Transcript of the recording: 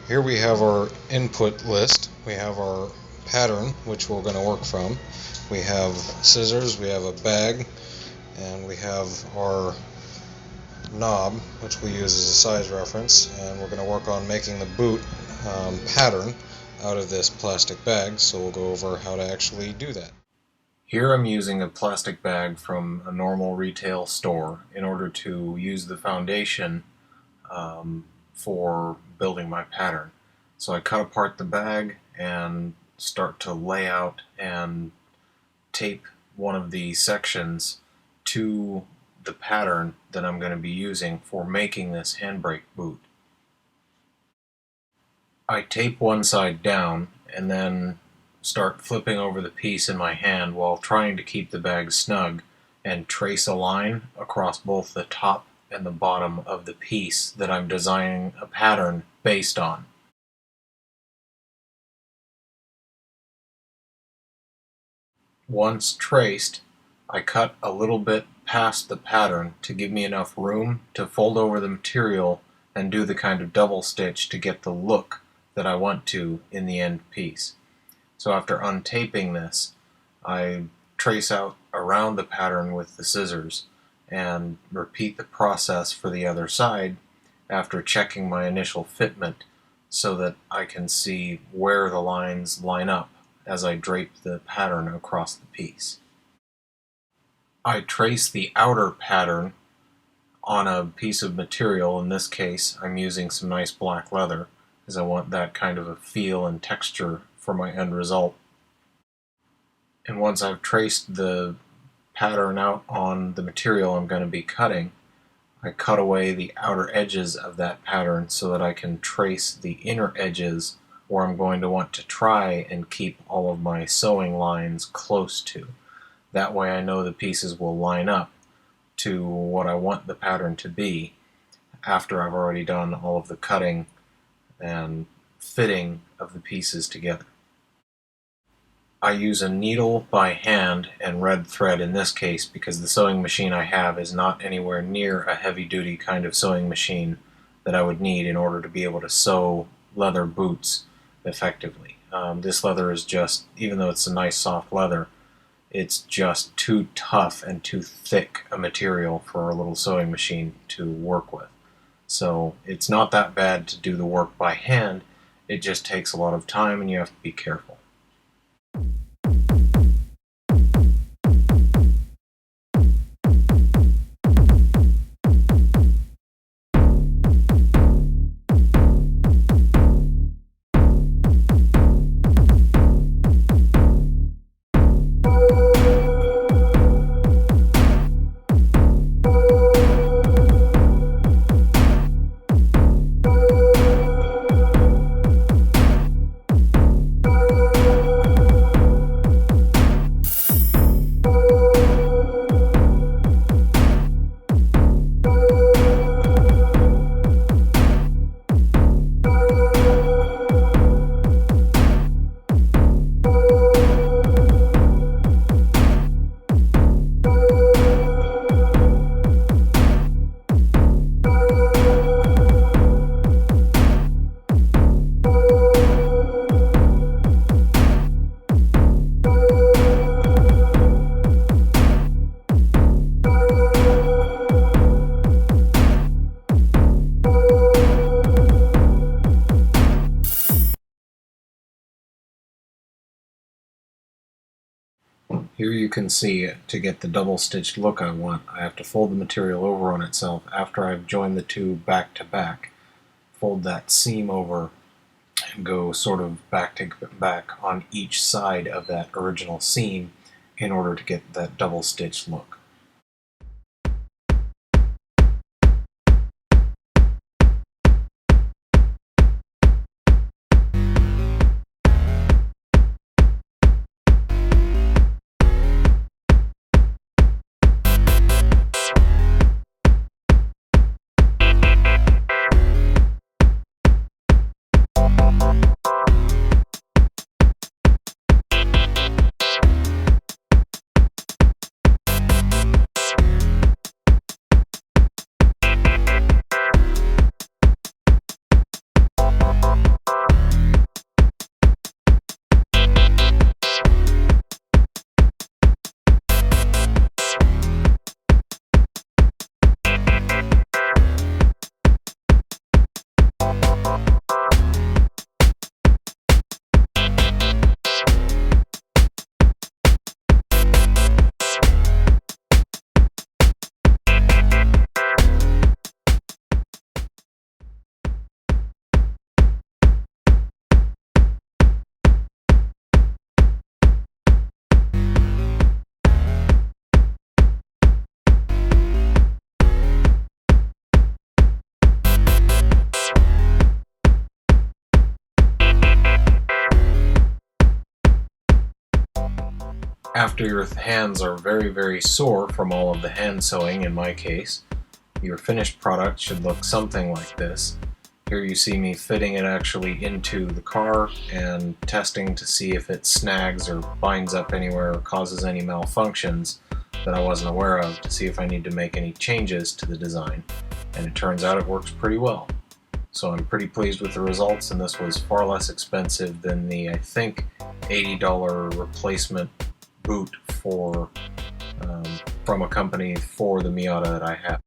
Here we have our input list. We have our pattern, which we're going to work from. We have scissors, we have a bag, and we have our knob, which we use as a size reference, and we're going to work on making the boot pattern out of this plastic bag, so we'll go over how to actually do that. Here I'm using a plastic bag from a normal retail store in order to use the foundation for building my pattern. So I cut apart the bag and start to lay out and tape one of the sections to the pattern that I'm going to be using for making this handbrake boot. I tape one side down and then start flipping over the piece in my hand while trying to keep the bag snug and trace a line across both the top and the bottom of the piece that I'm designing a pattern based on. Once traced, I cut a little bit past the pattern to give me enough room to fold over the material and do the kind of double stitch to get the look that I want to in the end piece. So after untaping this, I trace out around the pattern with the scissors and repeat the process for the other side after checking my initial fitment so that I can see where the lines line up as I drape the pattern across the piece. I trace the outer pattern on a piece of material. In this case, I'm using some nice black leather because I want that kind of a feel and texture for my end result. And once I've traced the pattern out on the material I'm going to be cutting, I cut away the outer edges of that pattern so that I can trace the inner edges where I'm going to want to try and keep all of my sewing lines close to. That way I know the pieces will line up to what I want the pattern to be after I've already done all of the cutting and fitting of the pieces together. I use a needle by hand and red thread in this case because the sewing machine I have is not anywhere near a heavy-duty kind of sewing machine that I would need in order to be able to sew leather boots effectively. This leather is just, even though it's a nice soft leather, it's just too tough and too thick a material for a little sewing machine to work with. So it's not that bad to do the work by hand, it just takes a lot of time and you have to be careful. Here you can see, to get the double stitched look I want, I have to fold the material over on itself after I've joined the two back to back. Fold that seam over and go sort of back to back on each side of that original seam in order to get that double stitched look. After your hands are very, very sore from all of the hand sewing, in my case, your finished product should look something like this. Here you see me fitting it actually into the car and testing to see if it snags or binds up anywhere or causes any malfunctions that I wasn't aware of, to see if I need to make any changes to the design. And it turns out it works pretty well. So I'm pretty pleased with the results, and this was far less expensive than the, I think, $80 replacement boot for from a company for the Miata that I have.